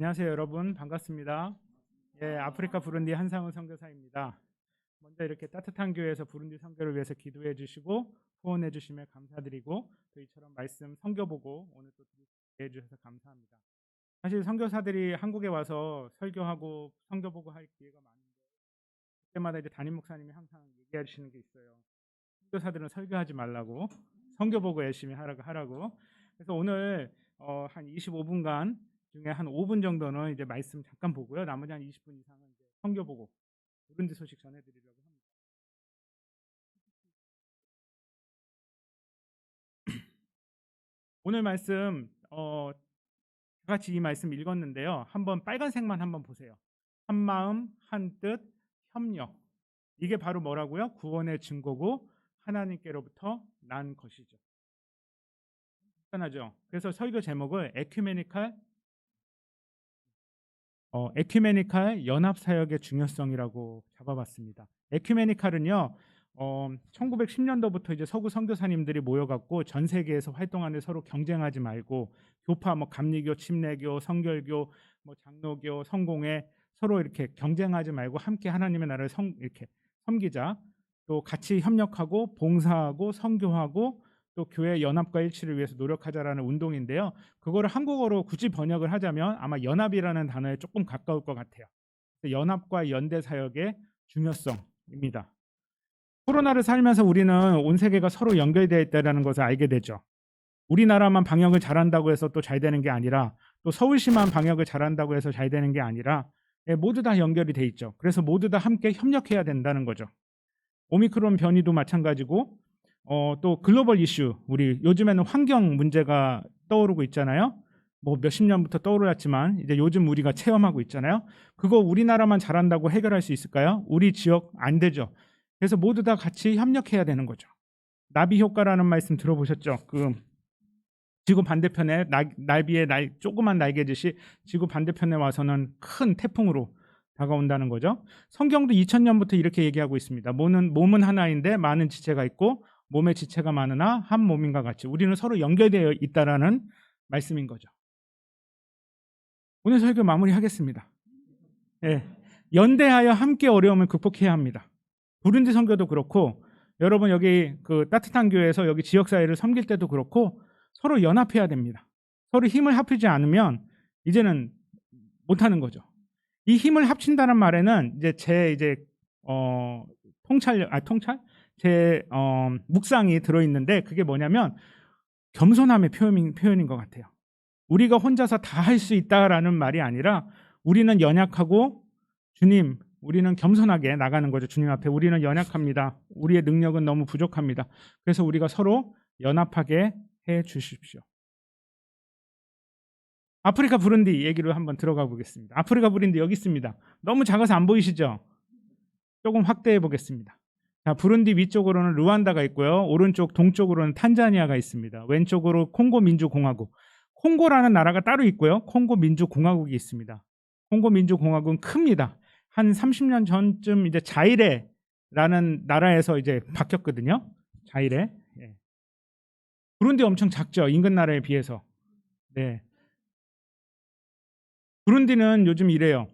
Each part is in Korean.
안녕하세요, 여러분. 반갑습니다. 예, 아프리카 부룬디 한상훈 선교사입니다. 먼저 이렇게 따뜻한 교회에서 부룬디 선교를 위해서 기도해 주시고 후원해 주시면 감사드리고, 또 이처럼 말씀 선교 보고 오늘 또 기대해 주셔서 감사합니다. 사실 선교사들이 한국에 와서 설교하고 선교 보고 할 기회가 많은데, 그때마다 이제 담임 목사님이 항상 얘기하시는 게 있어요. 선교사들은 설교하지 말라고, 선교 보고 열심히 하라고. 그래서 오늘 한 25분간 중에 한 5분 정도는 이제 말씀 잠깐 보고요. 나머지 한 20분 이상은 이제 선교 보고 부른디 소식 전해드리려고 합니다. 오늘 말씀 다 같이 이 말씀 읽었는데요. 한번 빨간색만 한번 보세요. 한 마음, 한 뜻, 협력. 이게 바로 뭐라고요? 구원의 증거고 하나님께로부터 난 것이죠. 간단하죠. 그래서 설교 제목을 에큐메니칼 연합 사역의 중요성이라고 잡아봤습니다. 에큐메니칼은요, 1910년도부터 이제 서구 선교사님들이 모여갖고 전 세계에서 활동하는데 서로 경쟁하지 말고 교파, 뭐 감리교, 침례교, 성결교, 뭐 장로교, 성공회 서로 이렇게 경쟁하지 말고 함께 하나님의 나라를 이렇게 섬기자. 또 같이 협력하고 봉사하고 선교하고 또 교회 연합과 일치를 위해서 노력하자라는 운동인데요. 그거를 한국어로 굳이 번역을 하자면 아마 연합이라는 단어에 조금 가까울 것 같아요. 연합과 연대 사역의 중요성입니다. 코로나를 살면서 우리는 온 세계가 서로 연결되어 있다는 것을 알게 되죠. 우리나라만 방역을 잘한다고 해서 또 잘 되는 게 아니라, 또 서울시만 방역을 잘한다고 해서 잘 되는 게 아니라 모두 다 연결이 돼 있죠. 그래서 모두 다 함께 협력해야 된다는 거죠. 오미크론 변이도 마찬가지고, 또 글로벌 이슈, 우리 요즘에는 환경 문제가 떠오르고 있잖아요. 뭐 몇십 년부터 떠올랐지만 이제 요즘 우리가 체험하고 있잖아요. 그거 우리나라만 잘한다고 해결할 수 있을까요? 우리 지역 안 되죠. 그래서 모두 다 같이 협력해야 되는 거죠. 나비 효과라는 말씀 들어보셨죠? 그 지구 반대편에 나비의 조그만 날개짓이 지구 반대편에 와서는 큰 태풍으로 다가온다는 거죠. 성경도 2000년부터 이렇게 얘기하고 있습니다. 몸은 하나인데 많은 지체가 있고 몸의 지체가 많으나 한 몸인과 같이 우리는 서로 연결되어 있다라는 말씀인 거죠. 오늘 설교 마무리하겠습니다. 예, 연대하여 함께 어려움을 극복해야 합니다. 부른디 선교도 그렇고, 여러분 여기 그 따뜻한 교회에서 여기 지역사회를 섬길 때도 그렇고 서로 연합해야 됩니다. 서로 힘을 합치지 않으면 이제는 못하는 거죠. 이 힘을 합친다는 말에는 이제 제 묵상이 들어있는데, 그게 뭐냐면 겸손함의 표현인 것 같아요. 우리가 혼자서 다 할 수 있다라는 말이 아니라 우리는 연약하고 주님, 우리는 겸손하게 나가는 거죠. 주님 앞에 우리는 연약합니다. 우리의 능력은 너무 부족합니다. 그래서 우리가 서로 연합하게 해 주십시오. 아프리카 부룬디 얘기로 한번 들어가 보겠습니다. 아프리카 부룬디 여기 있습니다. 너무 작아서 안 보이시죠? 조금 확대해 보겠습니다. 자, 부룬디 위쪽으로는 루안다가 있고요. 오른쪽 동쪽으로는 탄자니아가 있습니다. 왼쪽으로 콩고 민주공화국. 콩고라는 나라가 따로 있고요. 콩고 민주공화국이 있습니다. 콩고 민주공화국은 큽니다. 한 30년 전쯤 이제 자이레라는 나라에서 이제 바뀌었거든요. 자이레. 예. 부룬디 엄청 작죠. 인근 나라에 비해서. 네. 부룬디는 요즘 이래요.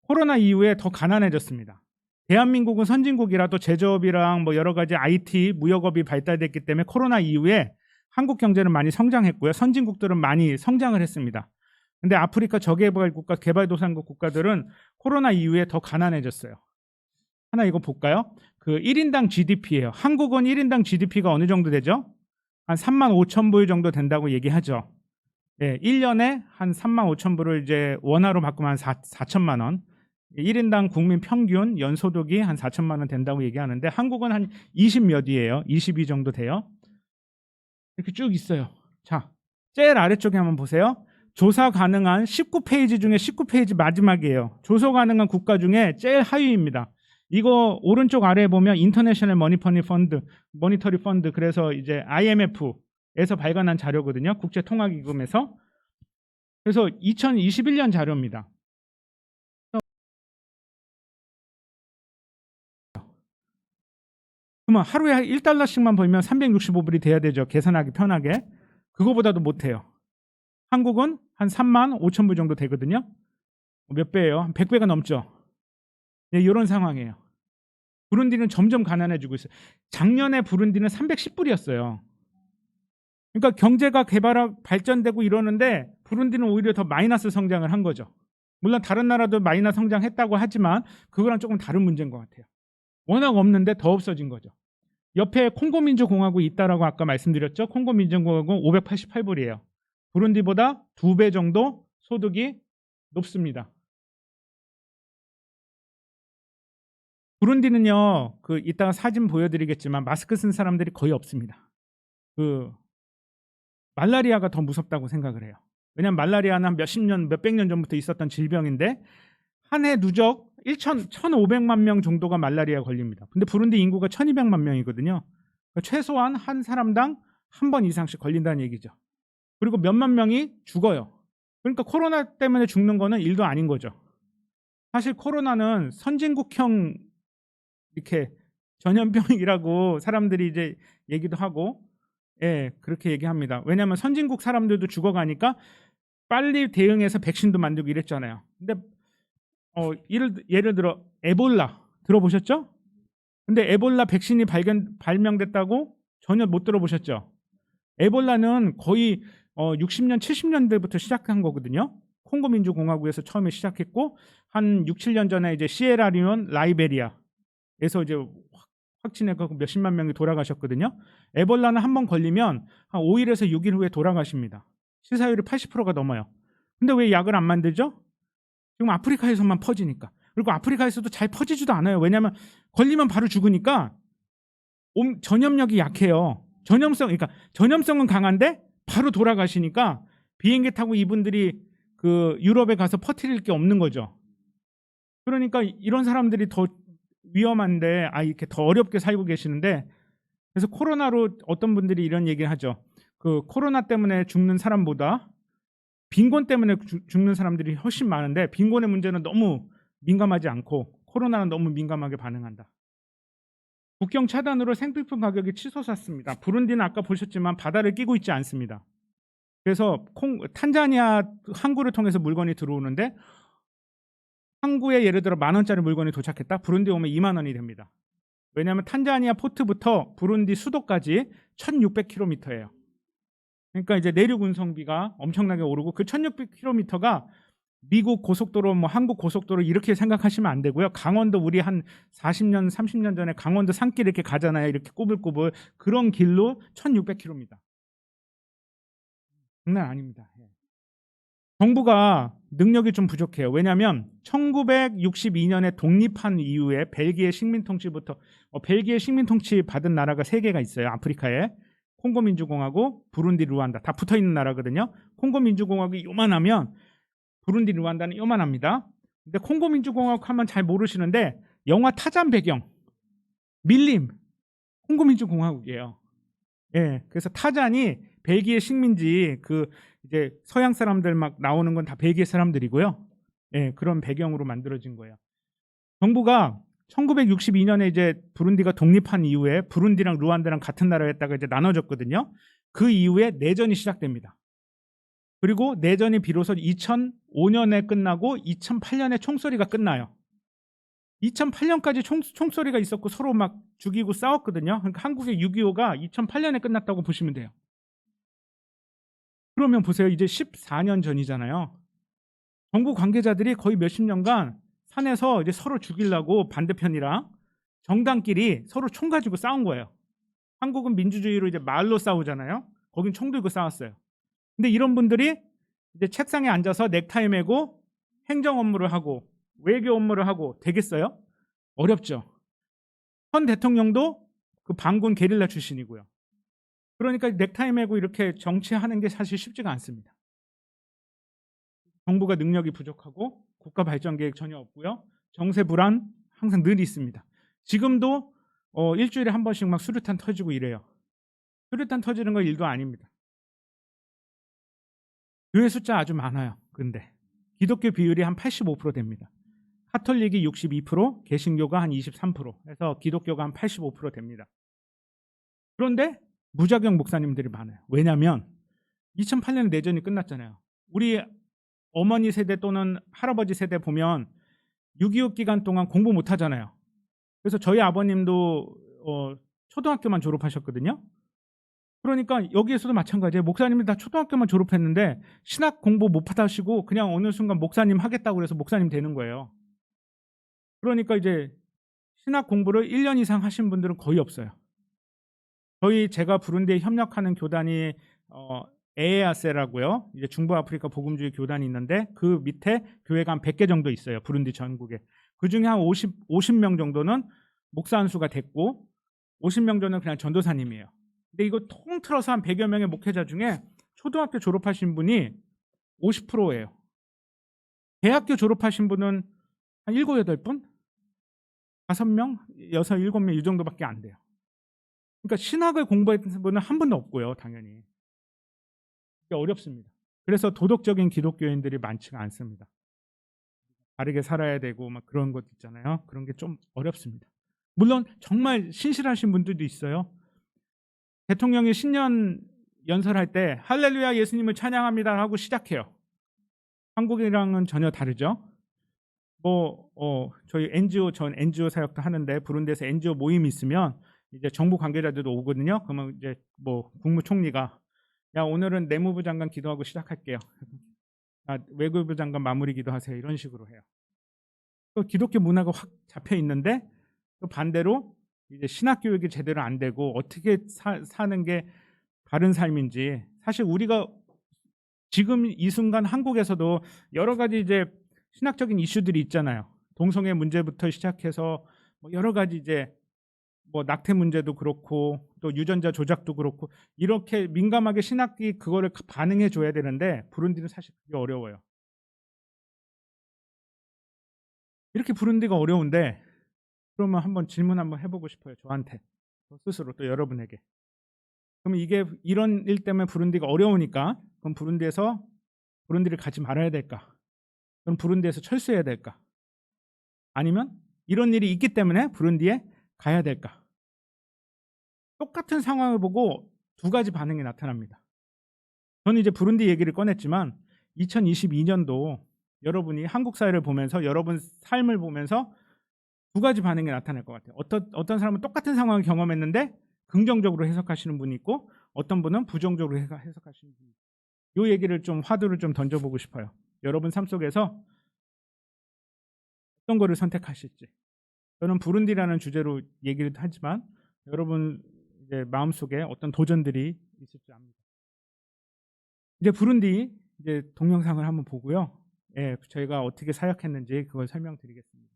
코로나 이후에 더 가난해졌습니다. 대한민국은 선진국이라도 제조업이랑 뭐 여러 가지 IT, 무역업이 발달됐기 때문에 코로나 이후에 한국 경제는 많이 성장했고요. 선진국들은 많이 성장을 했습니다. 근데 아프리카 저개발 국가, 개발도상국 국가들은 코로나 이후에 더 가난해졌어요. 하나 이거 볼까요? 그 1인당 GDP예요. 한국은 1인당 GDP가 어느 정도 되죠? 한 3만 5천 불 정도 된다고 얘기하죠. 네, 1년에 한 3만 5천 불을 이제 원화로 바꾸면 한 4천만 원. 1인당 국민 평균 연소득이 한 4천만 원 된다고 얘기하는데 한국은 한 20 몇이에요. 22 정도 돼요. 이렇게 쭉 있어요. 자, 제일 아래쪽에 한번 보세요. 조사 가능한 19페이지 중에 19페이지 마지막이에요. 조사 가능한 국가 중에 제일 하위입니다. 이거 오른쪽 아래에 보면 인터내셔널 모니터리 펀드, 그래서 이제 IMF에서 발간한 자료거든요. 국제통화기금에서. 그래서 2021년 자료입니다. 그러면 하루에 1달러씩만 벌면 365불이 돼야 되죠. 계산하기 편하게. 그거보다도 못해요. 한국은 한 3만 5천 불 정도 되거든요. 몇 배예요? 한 100배가 넘죠. 네, 이런 상황이에요. 부룬디는 점점 가난해지고 있어요. 작년에 부룬디는 310불이었어요. 그러니까 경제가 발전되고 이러는데 부룬디는 오히려 더 마이너스 성장을 한 거죠. 물론 다른 나라도 마이너스 성장했다고 하지만 그거랑 조금 다른 문제인 것 같아요. 워낙 없는데 더 없어진 거죠. 옆에 콩고민주공화국이 있다라고 아까 말씀드렸죠. 콩고민주공화국은 588불이에요. 부룬디보다 2배 정도 소득이 높습니다. 부룬디는요, 이따가 사진 보여드리겠지만 마스크 쓴 사람들이 거의 없습니다. 말라리아가 더 무섭다고 생각을 해요. 왜냐하면 말라리아는 한 몇십 년, 몇백 년 전부터 있었던 질병인데 한 해 누적 1,500만 명 정도가 말라리아 걸립니다. 근데 부룬디 인구가 1,200만 명이거든요. 그러니까 최소한 한 사람당 한 번 이상씩 걸린다는 얘기죠. 그리고 몇만 명이 죽어요. 그러니까 코로나 때문에 죽는 거는 일도 아닌 거죠. 사실 코로나는 선진국형 이렇게 전염병이라고 사람들이 이제 얘기도 하고, 예, 그렇게 얘기합니다. 왜냐하면 선진국 사람들도 죽어가니까 빨리 대응해서 백신도 만들고 이랬잖아요. 근데 예를 들어 에볼라 들어보셨죠? 근데 에볼라 백신이 발명됐다고 전혀 못 들어보셨죠? 에볼라는 거의 60년, 70년대부터 시작한 거거든요. 콩고 민주공화국에서 처음에 시작했고 한 6, 7년 전에 이제 시에라리온, 라이베리아에서 이제 확진해서 몇십만 명이 돌아가셨거든요. 에볼라는 한 번 걸리면 한 5일에서 6일 후에 돌아가십니다. 치사율이 80%가 넘어요. 근데 왜 약을 안 만들죠? 지금 아프리카에서만 퍼지니까. 그리고 아프리카에서도 잘 퍼지지도 않아요. 왜냐하면 걸리면 바로 죽으니까 전염력이 약해요. 그러니까 전염성은 강한데 바로 돌아가시니까 비행기 타고 이분들이 유럽에 가서 퍼뜨릴 게 없는 거죠. 그러니까 이런 사람들이 더 위험한데 이렇게 더 어렵게 살고 계시는데, 그래서 코로나로 어떤 분들이 이런 얘기를 하죠. 코로나 때문에 죽는 사람보다 빈곤 때문에 죽는 사람들이 훨씬 많은데 빈곤의 문제는 너무 민감하지 않고 코로나는 너무 민감하게 반응한다. 국경 차단으로 생필품 가격이 치솟았습니다. 부룬디는 아까 보셨지만 바다를 끼고 있지 않습니다. 그래서 탄자니아 항구를 통해서 물건이 들어오는데 항구에 예를 들어 10,000원짜리 물건이 도착했다. 부룬디 오면 2만 원이 됩니다. 왜냐하면 탄자니아 포트부터 부룬디 수도까지 1,600km예요. 그러니까 이제 내륙 운송비가 엄청나게 오르고 그 1,600km가 미국 고속도로, 한국 고속도로 이렇게 생각하시면 안 되고요. 강원도 우리 한 40년, 30년 전에 강원도 산길 이렇게 가잖아요. 이렇게 꾸불꾸불 그런 길로 1,600km입니다. 장난 아닙니다. 정부가 능력이 좀 부족해요. 왜냐하면 1962년에 독립한 이후에 벨기에 식민통치부터 벨기에 식민통치 받은 나라가 3개가 있어요. 아프리카에. 콩고민주공화국, 부룬디, 루안다 다 붙어있는 나라거든요. 콩고민주공화국이 요만하면 부룬디, 루안다는 요만합니다. 근데 콩고민주공화국 하면 잘 모르시는데 영화 타잔 배경 밀림 콩고민주공화국이에요. 예, 그래서 타잔이 벨기에 식민지 이제 서양 사람들 막 나오는 건 다 벨기에 사람들이고요. 예, 그런 배경으로 만들어진 거예요. 정부가 1962년에 이제 부룬디가 독립한 이후에 부룬디랑 루안다랑 같은 나라였다가 이제 나눠졌거든요. 그 이후에 내전이 시작됩니다. 그리고 내전이 비로소 2005년에 끝나고 2008년에 총소리가 끝나요. 2008년까지 총소리가 있었고 서로 막 죽이고 싸웠거든요. 그러니까 한국의 6.25가 2008년에 끝났다고 보시면 돼요. 그러면 보세요. 이제 14년 전이잖아요. 정부 관계자들이 거의 몇십 년간 산에서 이제 서로 죽이려고 반대편이랑 정당끼리 서로 총 가지고 싸운 거예요. 한국은 민주주의로 이제 말로 싸우잖아요. 거긴 총 들고 싸웠어요. 근데 이런 분들이 이제 책상에 앉아서 넥타이 매고 행정 업무를 하고 외교 업무를 하고 되겠어요? 어렵죠. 현 대통령도 반군 게릴라 출신이고요. 그러니까 넥타이 매고 이렇게 정치하는 게 사실 쉽지가 않습니다. 정부가 능력이 부족하고 국가 발전 계획 전혀 없고요. 정세 불안 항상 늘 있습니다. 지금도 일주일에 한 번씩 막 수류탄 터지고 이래요. 수류탄 터지는 건 일도 아닙니다. 교회 숫자 아주 많아요. 근데 기독교 비율이 한 85% 됩니다. 카톨릭이 62%, 개신교가 한 23%, 해서 기독교가 한 85% 됩니다. 그런데 무자격 목사님들이 많아요. 왜냐하면 2008년에 내전이 끝났잖아요. 우리 어머니 세대 또는 할아버지 세대 보면 6.25 기간 동안 공부 못 하잖아요. 그래서 저희 아버님도 초등학교만 졸업하셨거든요. 그러니까 여기에서도 마찬가지예요. 목사님들 다 초등학교만 졸업했는데 신학 공부 못 하시고 그냥 어느 순간 목사님 하겠다고 그래서 목사님 되는 거예요. 그러니까 이제 신학 공부를 1년 이상 하신 분들은 거의 없어요. 제가 부룬디에 협력하는 교단이 에에아세라고요. 이제 중부 아프리카 복음주의 교단이 있는데 그 밑에 교회가 한 100개 정도 있어요. 부룬디 전국에. 그중에 한 50명 정도는 목사 한 수가 됐고 50명 정도는 그냥 전도사님이에요. 근데 이거 통틀어서 한 100여 명의 목회자 중에 초등학교 졸업하신 분이 50%예요. 대학교 졸업하신 분은 한 7, 8분? 5명? 6, 7명 이 정도밖에 안 돼요. 그러니까 신학을 공부했던 분은 한 분도 없고요. 당연히. 어렵습니다. 그래서 도덕적인 기독교인들이 많지가 않습니다. 바르게 살아야 되고 막 그런 것 있잖아요. 그런 게 좀 어렵습니다. 물론 정말 신실하신 분들도 있어요. 대통령이 신년 연설할 때 할렐루야 예수님을 찬양합니다 하고 시작해요. 한국이랑은 전혀 다르죠. 저희 전 NGO 사역도 하는데 부룬디에서 NGO 모임이 있으면 이제 정부 관계자들도 오거든요. 그러면 이제 국무총리가 야 오늘은 내무부 장관 기도하고 시작할게요. 외교부 장관 마무리 기도하세요. 이런 식으로 해요. 또 기독교 문화가 확 잡혀 있는데 또 반대로 이제 신학 교육이 제대로 안 되고 어떻게 사는 게 바른 삶인지 사실 우리가 지금 이 순간 한국에서도 여러 가지 이제 신학적인 이슈들이 있잖아요. 동성애 문제부터 시작해서 여러 가지 이제 낙태 문제도 그렇고 또 유전자 조작도 그렇고 이렇게 민감하게 신학이 그거를 반응해 줘야 되는데 부룬디는 사실 그게 어려워요. 이렇게 부룬디가 어려운데 그러면 한번 질문 한번 해보고 싶어요. 저한테 스스로 또 여러분에게. 그러면 이게 이런 일 때문에 부룬디가 어려우니까 그럼 부룬디를 가지 말아야 될까? 그럼 부룬디에서 철수해야 될까? 아니면 이런 일이 있기 때문에 부룬디에 가야 될까? 똑같은 상황을 보고 두 가지 반응이 나타납니다. 저는 이제 부룬디 얘기를 꺼냈지만 2022년도 여러분이 한국 사회를 보면서 여러분 삶을 보면서 두 가지 반응이 나타날 것 같아요. 어떤 사람은 똑같은 상황을 경험했는데 긍정적으로 해석하시는 분이 있고 어떤 분은 부정적으로 해석하시는 분이 있고 이 얘기를 좀 화두를 좀 던져보고 싶어요. 여러분 삶 속에서 어떤 거를 선택하실지. 저는 부룬디라는 주제로 얘기를 하지만 여러분 이제 마음속에 어떤 도전들이 있을 줄 압니다. 이제 부룬디 이제 동영상을 한번 보고요. 저희가 어떻게 사역했는지 그걸 설명드리겠습니다.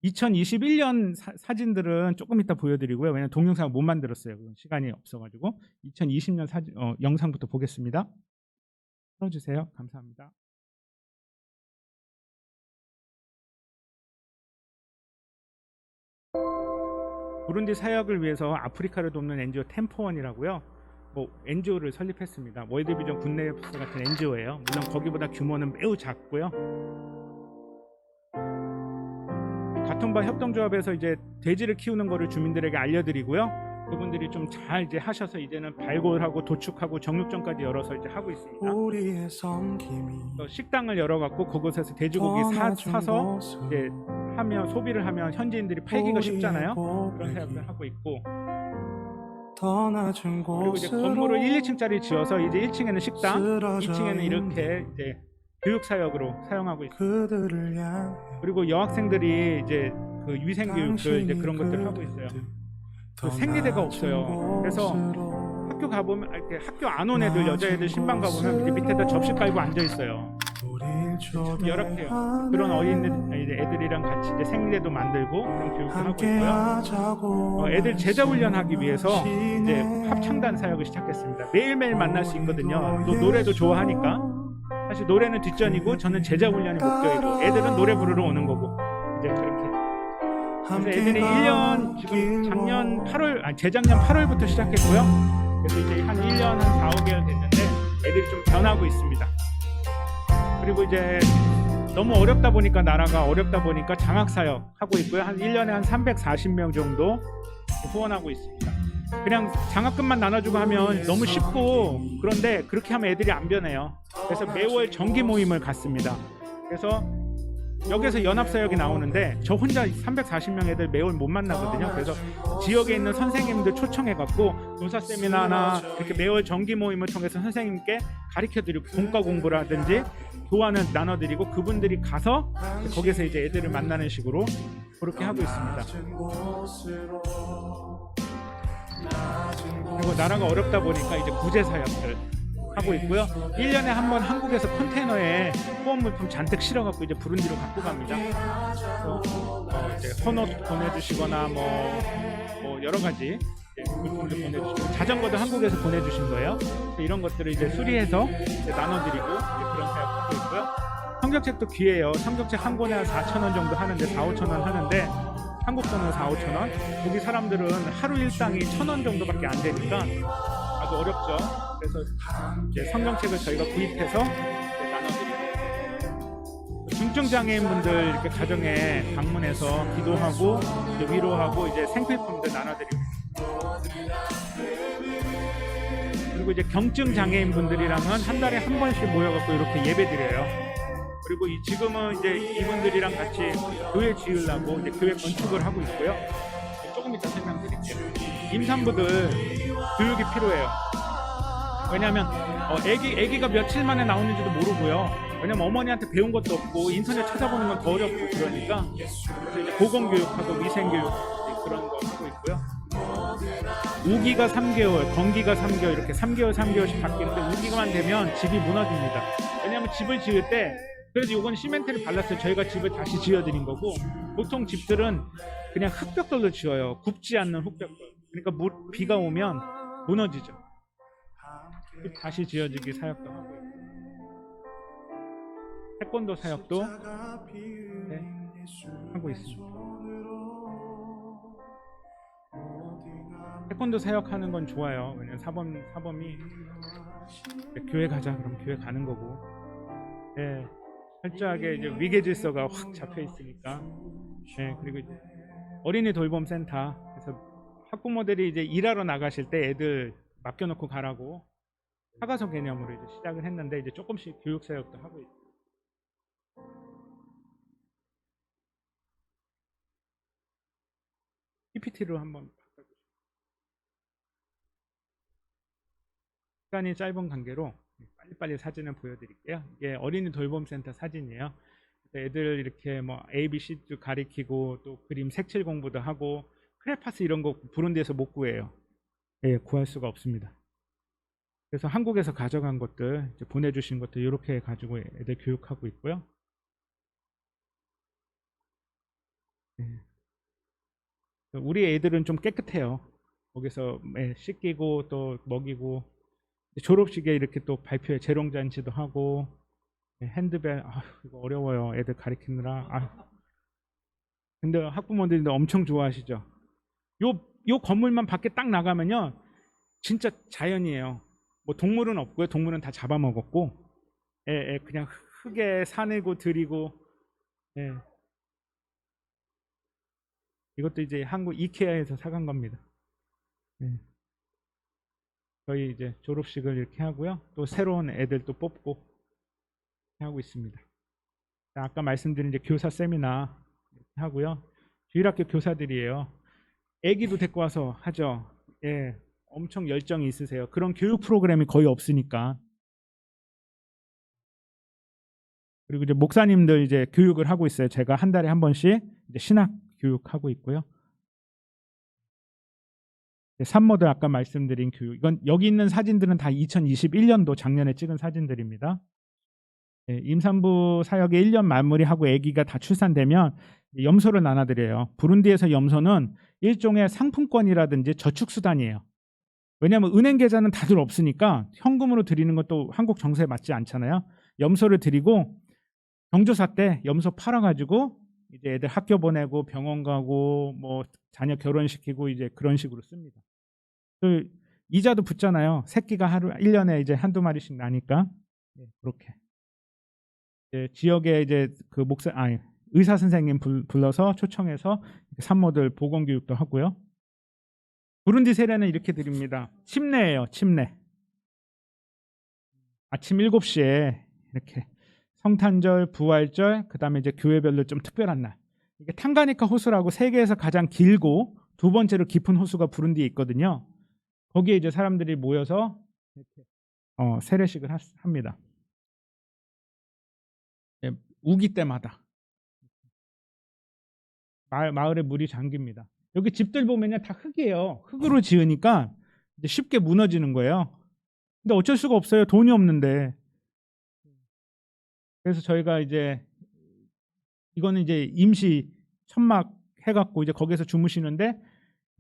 2021년 사진들은 조금 이따 보여드리고요. 왜냐하면 동영상을 못 만들었어요. 시간이 없어가지고 2020년 영상부터 보겠습니다. 틀어주세요. 감사합니다. 부룬디 사역을 위해서 아프리카를 돕는 NGO 템포원이라고요. NGO를 설립했습니다. 월드비전 굿네이버스 같은 NGO예요. 물론 거기보다 규모는 매우 작고요. 가tum바 협동조합에서 이제 돼지를 키우는 거를 주민들에게 알려드리고요. 그분들이 좀 잘 이제 하셔서 이제는 발굴하고 도축하고 정육점까지 열어서 이제 하고 있습니다. 식당을 열어갖고 그곳에서 돼지고기 사서 이제 소비를 하면 현지인들이 팔기가 쉽잖아요. 그런 사역을 하고 있고. 그리고 이제 건물을 1, 2층짜리 지어서 이제 1층에는 식당, 2층에는 이렇게 이제 교육 사역으로 사용하고 있습니다. 그리고 여학생들이 이제 그 위생교육들 이제 그런 것들을 하고 있어요. 그 생리대가 없어요. 그래서 학교 가보면 이렇게 학교 안 온 애들 여자애들 신방 가보면 밑에다 접시 깔고 앉아 있어요. 참 열악해요. 그런 어린 애들이랑 같이 이제 생리대도 만들고 그런 교육을 하고 있고요. 애들 제자 훈련하기 위해서 이제 합창단 사역을 시작했습니다. 매일매일 만날 수 있거든요. 또 노래도 좋아하니까. 사실 노래는 뒷전이고 저는 제자 훈련이 목적이고 애들은 노래 부르러 오는 거고 이제 그렇게. 그래서 애들이 1년 지금 재작년 8월부터 시작했고요. 그래서 이제 한 1년 한 4, 5개월 됐는데 애들이 좀 변하고 있습니다. 그리고 이제 너무 어렵다 보니까 나라가 어렵다 보니까 장학사역 하고 있고요. 한 1년에 한 340명 정도 후원하고 있습니다. 그냥 장학금만 나눠주고 하면 너무 쉽고, 그런데 그렇게 하면 애들이 안 변해요. 그래서 매월 정기 모임을 갖습니다. 그래서 여기서 연합사역이 나오는데 저 혼자 340명 애들 매월 못 만나거든요. 그래서 지역에 있는 선생님들 초청해갖고 교사 세미나나 이렇게 매월 정기 모임을 통해서 선생님께 가르쳐드리고, 공과 공부라든지 교환을 나눠드리고, 그분들이 가서 거기서 이제 애들을 만나는 식으로 그렇게 하고 있습니다. 그리고 나라가 어렵다 보니까 이제 구제 사역들 하고 있고요. 1년에 한 번 한국에서 컨테이너에 후원 물품 잔뜩 실어갖고 이제 부룬디로 갖고 갑니다. 그래서 이제 헌옷 보내주시거나 뭐 여러 가지 물품들 보내주시고, 자전거도 한국에서 보내주신 거예요. 이런 것들을 이제 수리해서 이제 나눠드리고 이제 그런 사역하고 있고요. 성경책도 귀해요. 성경책 한 권에 한 4,000원 정도 하는데, 4-5,000원 하는데 한국 돈은 4-5,000원. 여기 사람들은 하루 일당이 1,000원 정도밖에 안 되니까 아주 어렵죠. 그래서 이제 성경책을 저희가 구입해서 나눠드리고, 중증 장애인분들 이렇게 가정에 방문해서 기도하고 이제 위로하고 이제 생필품들 나눠드리고, 그리고 이제 경증 장애인분들이랑은 한 달에 한 번씩 모여갖고 이렇게 예배드려요. 그리고 지금은 이제 이분들이랑 같이 교회 지으려고 이제 교회 건축을 하고 있고요. 조금 이따 설명드릴게요. 임산부들 교육이 필요해요. 왜냐하면 아기가 며칠 만에 나오는지도 모르고요. 왜냐면 어머니한테 배운 것도 없고 인터넷 찾아보는 건 더 어렵고, 그러니까 그래서 이제 보건교육하고 위생교육 그런 거 하고 있고요. 우기가 3개월, 건기가 3개월, 이렇게 3개월씩 바뀌는데, 우기만 되면 집이 무너집니다. 왜냐하면 집을 지을 때, 그래서 이건 시멘트를 발랐어요. 저희가 집을 다시 지어드린 거고, 보통 집들은 그냥 흙벽돌로 지어요. 굽지 않는 흙벽돌. 그러니까 비가 오면 무너지죠. 다시 지어지기 사역도 하고 있고, 태권도 사역도 하고 있습니다. 태권도 사역하는 건 좋아요. 왜냐면 사범이 교회 가자 그럼 교회 가는 거고, 철저하게 이제 위계 질서가 확 잡혀 있으니까. 그리고 이제 어린이 돌봄 센터, 그래서 학부모들이 이제 일하러 나가실 때 애들 맡겨놓고 가라고 사가서 개념으로 이제 시작을 했는데, 이제 조금씩 교육 사역도 하고 있어요. PPT로 한번 바꿔주세요. 시간이 짧은 관계로 빨리빨리 사진을 보여드릴게요. 이게 어린이 돌봄센터 사진이에요. 애들 이렇게 뭐 ABC도 가리키고, 또 그림 색칠 공부도 하고, 크레파스 이런 거 부룬디에서 못 구해요. 구할 수가 없습니다. 그래서 한국에서 가져간 것들, 이제 보내주신 것들 이렇게 가지고 애들 교육하고 있고요. 우리 애들은 좀 깨끗해요. 거기서 씻기고 또 먹이고, 졸업식에 이렇게 또 발표회 재롱잔치도 하고, 핸드벨, 이거 어려워요. 애들 가르치느라. 근데 학부모들도 엄청 좋아하시죠. 요 건물만 밖에 딱 나가면요, 진짜 자연이에요. 뭐 동물은 없고요. 동물은 다 잡아먹었고, 그냥 흙에 사내고 들이고. 이것도 이제 한국 이케아에서 사간 겁니다. 저희 이제 졸업식을 이렇게 하고요. 또 새로운 애들 또 뽑고 하고 있습니다. 아까 말씀드린 이제 교사 세미나 하고요. 주일학교 교사들이에요. 애기도 데리고 와서 하죠. 엄청 열정이 있으세요. 그런 교육 프로그램이 거의 없으니까. 그리고 이제 목사님들 이제 교육을 하고 있어요. 제가 한 달에 한 번씩 이제 신학 교육하고 있고요. 산모들 아까 말씀드린 교육, 이건 여기 있는 사진들은 다 2021년도 작년에 찍은 사진들입니다. 임산부 사역에 1년 마무리하고 아기가 다 출산되면 염소를 나눠드려요. 부룬디에서 염소는 일종의 상품권이라든지 저축수단이에요. 왜냐하면 은행 계좌는 다들 없으니까 현금으로 드리는 것도 한국 정서에 맞지 않잖아요. 염소를 드리고 경조사 때 염소 팔아가지고 이제 애들 학교 보내고 병원 가고 뭐 자녀 결혼시키고 이제 그런 식으로 씁니다. 그 이자도 붙잖아요. 새끼가 1년에 이제 한두 마리씩 나니까. 그렇게. 이제 지역에 이제 그 의사 선생님 불러서 초청해서 산모들 보건 교육도 하고요. 부룬디 세례는 이렇게 드립니다. 침례예요. 침례. 아침 7시에 이렇게 성탄절, 부활절, 그다음에 이제 교회별로 좀 특별한 날. 이게 탕가니카 호수라고 세계에서 가장 길고 두 번째로 깊은 호수가 부룬디에 있거든요. 거기에 이제 사람들이 모여서 이렇게 세례식을 합니다. 예, 우기 때마다 마을에 물이 잠깁니다. 여기 집들 보면요 다 흙이에요. 흙으로 지으니까 이제 쉽게 무너지는 거예요. 근데 어쩔 수가 없어요. 돈이 없는데. 그래서 저희가 이제 이거는 이제 임시 천막 해갖고 이제 거기서 주무시는데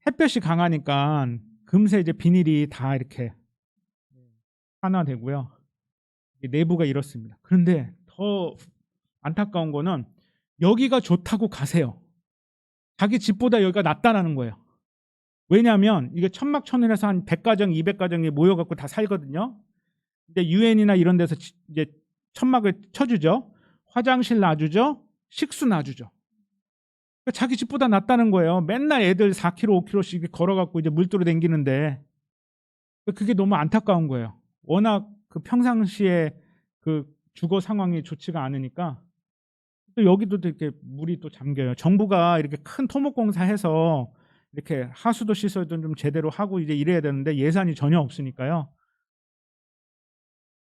햇볕이 강하니까 금세 이제 비닐이 다 이렇게 산화되고요. 내부가 이렇습니다. 그런데 더 안타까운 거는 여기가 좋다고 가세요. 자기 집보다 여기가 낫다라는 거예요. 왜냐하면 이게 천막천을해서 한 100가정, 200가정이 모여갖고 다 살거든요. 근데 유엔이나 이런 데서 이제 천막을 쳐주죠. 화장실 놔주죠. 식수 놔주죠. 그러니까 자기 집보다 낫다는 거예요. 맨날 애들 4km, 5km씩 걸어갖고 이제 물두러 다니는데 그게 너무 안타까운 거예요. 워낙 그 평상시에 그 주거 상황이 좋지가 않으니까 또 여기도 이렇게 물이 또 잠겨요. 정부가 이렇게 큰 토목공사해서 이렇게 하수도 시설도 좀 제대로 하고 이제 이래야 되는데 예산이 전혀 없으니까요.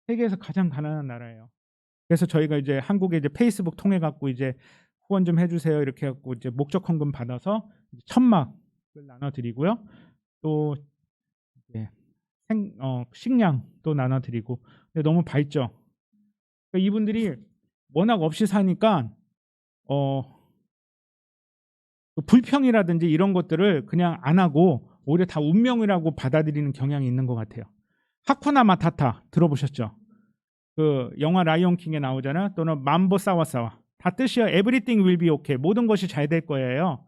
세계에서 가장 가난한 나라예요. 그래서 저희가 이제 한국에 이제 페이스북 통해 갖고 이제 후원 좀 해주세요 이렇게 갖고 이제 목적 헌금 받아서 천막을 나눠드리고요. 또 이제 식량 또 나눠드리고. 근데 너무 밝죠. 그러니까 이분들이 워낙 없이 사니까 그 불평이라든지 이런 것들을 그냥 안 하고 오히려 다 운명이라고 받아들이는 경향이 있는 것 같아요. 하쿠나 마타타 들어보셨죠? 그 영화 라이온 킹에 나오잖아. 또는 mambo 사와사와. 다 뜻이요. Everything will be okay. 모든 것이 잘 될 거예요.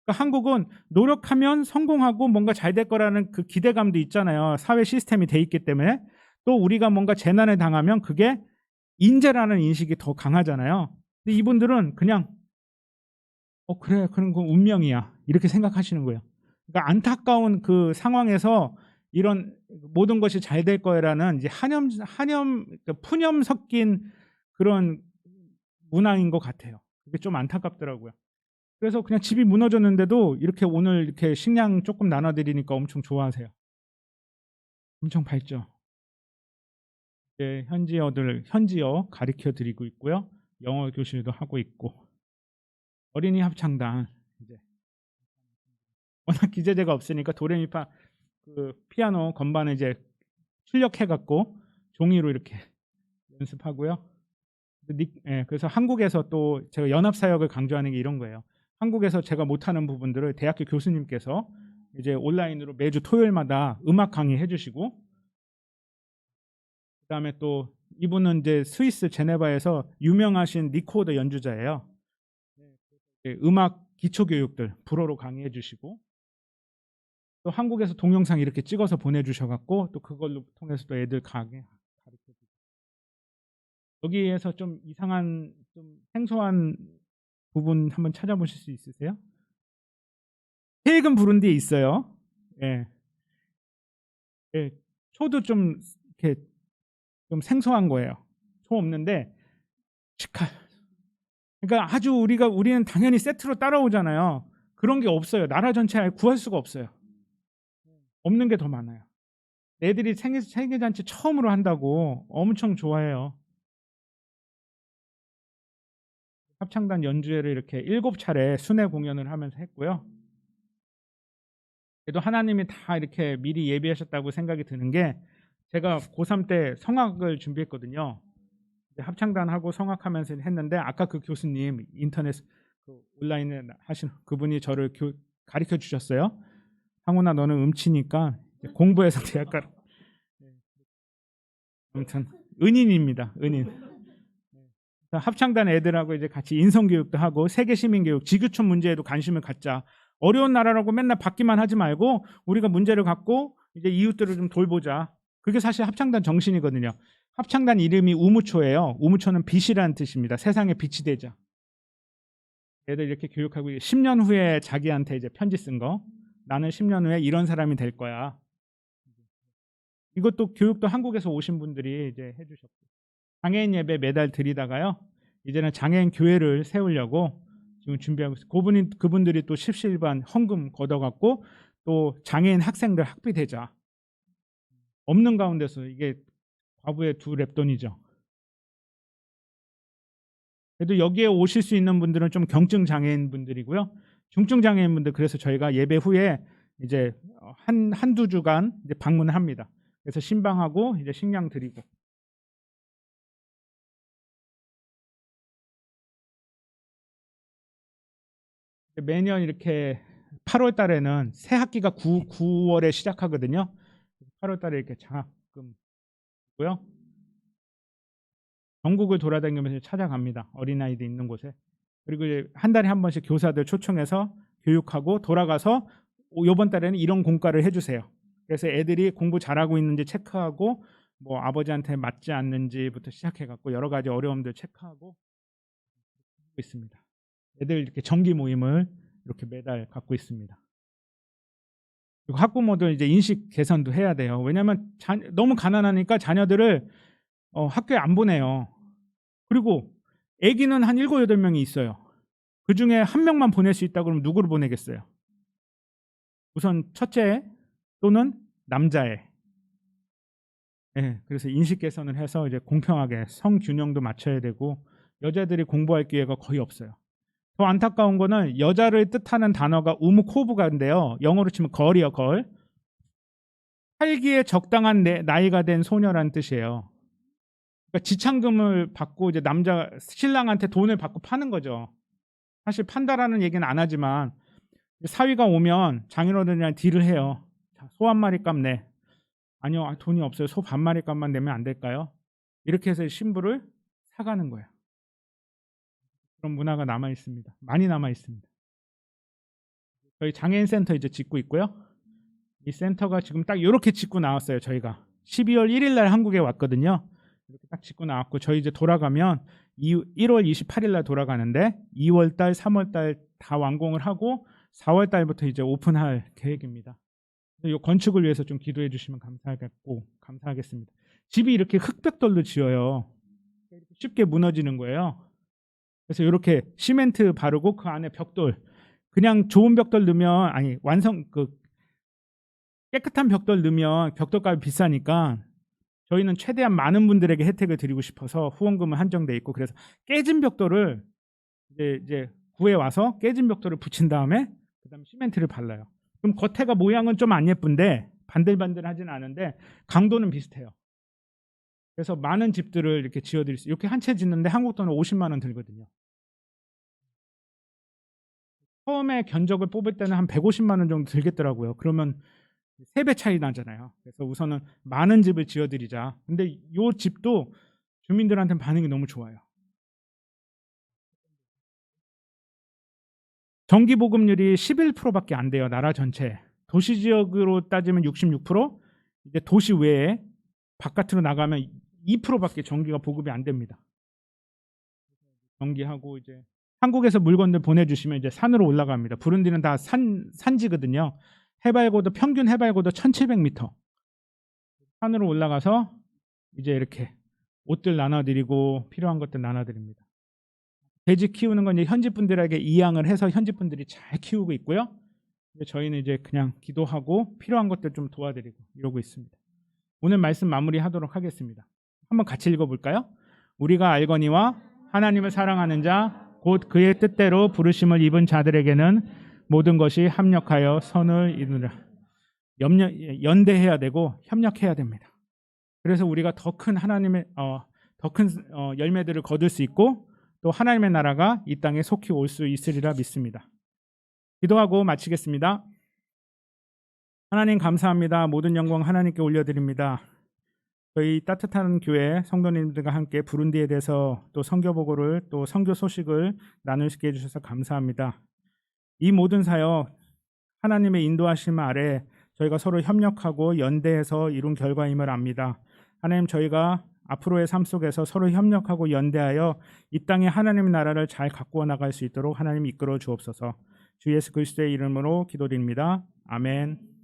그러니까 한국은 노력하면 성공하고 뭔가 잘 될 거라는 그 기대감도 있잖아요. 사회 시스템이 돼 있기 때문에. 또 우리가 뭔가 재난을 당하면 그게 인재라는 인식이 더 강하잖아요. 근데 이분들은 그냥 그래, 그런 건 운명이야 이렇게 생각하시는 거예요. 그러니까 안타까운 그 상황에서 이런 모든 것이 잘 될 거라는 이제 그러니까 푸념 섞인 그런 문화인 것 같아요. 그게 좀 안타깝더라고요. 그래서 그냥 집이 무너졌는데도 이렇게 오늘 이렇게 식량 조금 나눠드리니까 엄청 좋아하세요. 엄청 밝죠. 이제 현지어 가르쳐 드리고 있고요. 영어 교실도 하고 있고. 어린이 합창단 이제 워낙 기재재가 없으니까 도레미파 그 피아노 건반을 이제 출력해갖고 종이로 이렇게 연습하고요. 그래서 한국에서 또 제가 연합사역을 강조하는 게 이런 거예요. 한국에서 제가 못하는 부분들을 대학교 교수님께서 이제 온라인으로 매주 토요일마다 음악 강의 해주시고, 그다음에 또 이분은 이제 스위스 제네바에서 유명하신 리코더 연주자예요. 음악 기초 교육들 불어로 강의해 주시고, 또 한국에서 동영상 이렇게 찍어서 보내주셔갖고 또 그걸로 통해서 또 애들 가르쳐주고. 여기에서 좀 이상한 좀 생소한 부분 한번 찾아보실 수 있으세요? 케이크는 부룬디에 있어요. 예. 예. 초도 좀 이렇게 좀 생소한 거예요. 초 없는데 치칼. 그러니까 아주 우리는 당연히 세트로 따라오잖아요. 그런 게 없어요. 나라 전체에 구할 수가 없어요. 없는 게 더 많아요. 애들이 생일잔치 처음으로 한다고 엄청 좋아해요. 합창단 연주회를 이렇게 7차례 순회 공연을 하면서 했고요. 그래도 하나님이 다 이렇게 미리 예비하셨다고 생각이 드는 게, 제가 고3 때 성악을 준비했거든요. 합창단하고 성악하면서 했는데, 아까 그 교수님 인터넷 그 온라인에 하신 그분이 저를 가르쳐 주셨어요. 상훈아, 너는 음치니까 공부해서 대학 가라. 아무튼 은인입니다. 은인. 합창단 애들하고 이제 같이 인성교육도 하고 세계시민교육, 지구촌 문제에도 관심을 갖자. 어려운 나라라고 맨날 받기만 하지 말고 우리가 문제를 갖고 이제 이웃들을 좀 돌보자. 그게 사실 합창단 정신이거든요. 합창단 이름이 우무초예요. 우무초는 빛이라는 뜻입니다. 세상에 빛이 되자. 애들 이렇게 교육하고 10년 후에 자기한테 이제 편지 쓴 거. 나는 10년 후에 이런 사람이 될 거야. 이것도 교육도 한국에서 오신 분들이 이제 해주셨고, 장애인 예배 매달 드리다가요, 이제는 장애인 교회를 세우려고 지금 준비하고 있어요. 그분들이 또 십시일반 헌금 걷어갖고 또 장애인 학생들 학비대자 없는 가운데서, 이게 과부의 두 랩돈이죠. 그래도 여기에 오실 수 있는 분들은 좀 경증 장애인 분들이고요. 중증 장애인 분들, 그래서 저희가 예배 후에 이제 한두 주간 이제 방문을 합니다. 그래서 신방하고 이제 식량 드리고. 매년 이렇게 8월 달에는 새 학기가 9월에 시작하거든요. 8월 달에 이렇게 장학금 있고요. 전국을 돌아다니면서 찾아갑니다. 어린아이들 있는 곳에. 그리고 이제 한 달에 한 번씩 교사들 초청해서 교육하고 돌아가서 이번 달에는 이런 공과를 해주세요. 그래서 애들이 공부 잘하고 있는지 체크하고, 뭐 아버지한테 맞지 않는지부터 시작해갖고 여러 가지 어려움들 체크하고 있습니다. 애들 이렇게 정기 모임을 이렇게 매달 갖고 있습니다. 그리고 학부모들 이제 인식 개선도 해야 돼요. 왜냐하면 너무 가난하니까 자녀들을 학교에 안 보내요. 그리고 아기는 한 7, 8명이 있어요. 그중에 한 명만 보낼 수 있다고 그러면 누구를 보내겠어요? 우선 첫째 또는 남자애. 네, 그래서 인식 개선을 해서 이제 공평하게 성균형도 맞춰야 되고, 여자들이 공부할 기회가 거의 없어요. 더 안타까운 거는 여자를 뜻하는 단어가 우무코브가인데요. 영어로 치면 걸이요, 걸. 살기에 적당한 나이가 된 소녀란 뜻이에요. 그러니까 지참금을 받고 이제 신랑한테 돈을 받고 파는 거죠. 사실 판다라는 얘기는 안 하지만 사위가 오면 장인어른이랑 딜을 해요. 소 한 마리 값 내. 아니요, 돈이 없어요. 소 반 마리 값만 내면 안 될까요? 이렇게 해서 신부를 사가는 거예요. 그런 문화가 남아 있습니다. 많이 남아 있습니다. 저희 장애인 센터 이제 짓고 있고요. 이 센터가 지금 딱 이렇게 짓고 나왔어요. 저희가 12월 1일 날 한국에 왔거든요. 이렇게 딱 짓고 나왔고, 저희 이제 돌아가면 1월 28일 날 돌아가는데 2월 달, 3월 달 다 완공을 하고 4월 달부터 이제 오픈할 계획입니다. 이 건축을 위해서 좀 기도해 주시면 감사하겠습니다. 집이 이렇게 흙벽돌로 지어요. 쉽게 무너지는 거예요. 그래서 이렇게 시멘트 바르고 그 안에 벽돌, 그냥 좋은 벽돌 넣으면, 아니 깨끗한 벽돌 넣으면 벽돌값이 비싸니까 저희는 최대한 많은 분들에게 혜택을 드리고 싶어서 후원금은 한정돼 있고, 그래서 깨진 벽돌을 이제 구해 와서 깨진 벽돌을 붙인 다음에 그다음에 시멘트를 발라요. 그럼 겉에가 모양은 좀 안 예쁜데, 반들반들하진 않은데 강도는 비슷해요. 그래서 많은 집들을 이렇게 지어드릴 수, 이렇게 한 채 짓는데 한국 돈으로 50만 원 들거든요. 처음에 견적을 뽑을 때는 한 150만 원 정도 들겠더라고요. 그러면 3배 차이 나잖아요. 그래서 우선은 많은 집을 지어드리자. 근데 이 집도 주민들한테는 반응이 너무 좋아요. 전기 보급률이 11%밖에 안 돼요. 나라 전체. 도시 지역으로 따지면 66%, 이제 도시 외에 바깥으로 나가면 2%밖에 전기가 보급이 안 됩니다. 전기하고 이제 한국에서 물건들 보내주시면 이제 산으로 올라갑니다. 부룬디는 다 산지거든요. 평균 해발고도 1,700m. 산으로 올라가서 이제 이렇게 옷들 나눠드리고 필요한 것들 나눠드립니다. 돼지 키우는 건 이제 현지 분들에게 이양을 해서 현지 분들이 잘 키우고 있고요. 저희는 이제 그냥 기도하고 필요한 것들 좀 도와드리고 이러고 있습니다. 오늘 말씀 마무리하도록 하겠습니다. 한번 같이 읽어볼까요? 우리가 알거니와 하나님을 사랑하는 자 곧 그의 뜻대로 부르심을 입은 자들에게는 모든 것이 합력하여 선을 이루라. 연대해야 되고 협력해야 됩니다. 그래서 우리가 더 큰 하나님의 열매들을 거둘 수 있고, 또 하나님의 나라가 이 땅에 속히 올 수 있으리라 믿습니다. 기도하고 마치겠습니다. 하나님 감사합니다. 모든 영광 하나님께 올려드립니다. 저희 따뜻한 교회 성도님들과 함께 부룬디에 대해서 또 선교 보고를, 또 선교 소식을 나눌 수 있게 해주셔서 감사합니다. 이 모든 사역 하나님의 인도하심 아래 저희가 서로 협력하고 연대해서 이룬 결과임을 압니다. 하나님, 저희가 앞으로의 삶 속에서 서로 협력하고 연대하여 이 땅에 하나님의 나라를 잘 가꾸어 나갈 수 있도록 하나님 이끌어 주옵소서. 주 예수 그리스도의 이름으로 기도드립니다. 아멘.